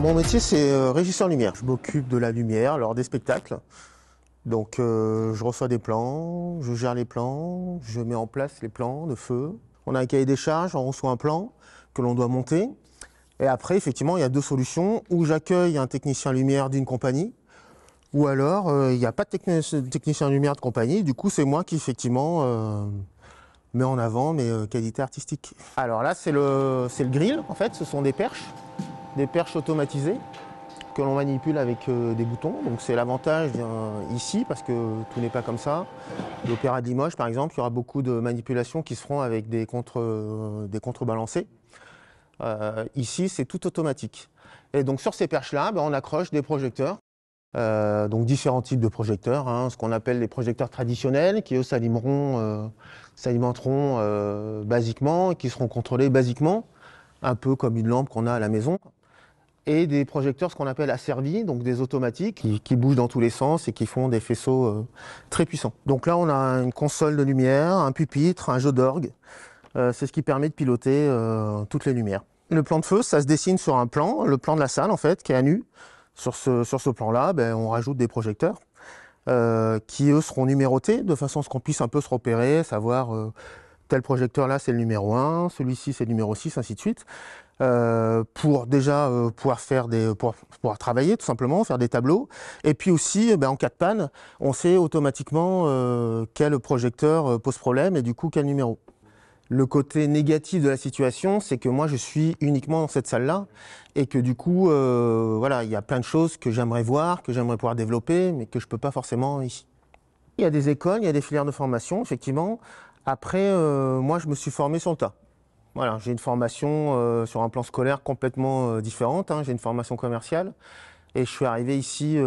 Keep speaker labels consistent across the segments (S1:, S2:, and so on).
S1: Mon métier, c'est régisseur lumière. Je m'occupe de la lumière lors des spectacles. Donc je reçois des plans, je gère les plans, je mets en place les plans de feu. On a un cahier des charges, on reçoit un plan que l'on doit monter. Et après, effectivement, il y a deux solutions. Ou j'accueille un technicien lumière d'une compagnie, ou alors il n'y a pas de technicien lumière de compagnie. Du coup, c'est moi qui, effectivement, mets en avant mes qualités artistiques. Alors là, c'est le grill, en fait. Ce sont des perches automatisées que l'on manipule avec des boutons. Donc c'est l'avantage ici, parce que tout n'est pas comme ça. L'Opéra de Limoges, par exemple, il y aura beaucoup de manipulations qui se feront avec des contrebalancés. Ici, c'est tout automatique. Et donc sur ces perches-là, on accroche des projecteurs. Donc différents types de projecteurs, hein, ce qu'on appelle les projecteurs traditionnels, qui eux s'alimenteront basiquement, et qui seront contrôlés basiquement, un peu comme une lampe qu'on a à la maison. Et des projecteurs, ce qu'on appelle asservis, donc des automatiques, qui bougent dans tous les sens et qui font des faisceaux très puissants. Donc là, on a une console de lumière, un pupitre, un jeu d'orgue. C'est ce qui permet de piloter toutes les lumières. Le plan de feu, ça se dessine sur un plan, le plan de la salle en fait, qui est à nu. Sur ce plan-là, on rajoute des projecteurs qui, eux, seront numérotés de façon à ce qu'on puisse un peu se repérer, savoir tel projecteur-là, c'est le numéro 1, celui-ci, c'est le numéro 6, ainsi de suite. Pour déjà pouvoir travailler tout simplement, faire des tableaux. Et puis aussi, en cas de panne, on sait automatiquement quel projecteur pose problème et du coup quel numéro. Le côté négatif de la situation, c'est que moi je suis uniquement dans cette salle-là et que du coup, voilà, il y a plein de choses que j'aimerais voir, que j'aimerais pouvoir développer, mais que je peux pas forcément ici. Il y a des écoles, il y a des filières de formation, effectivement. Après, moi je me suis formé sur le tas. Voilà, j'ai une formation sur un plan scolaire complètement différente, hein. J'ai une formation commerciale et je suis arrivé ici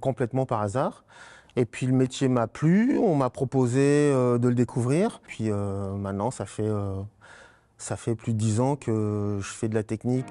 S1: complètement par hasard. Et puis le métier m'a plu, on m'a proposé de le découvrir. Puis maintenant, ça fait plus de 10 ans que je fais de la technique.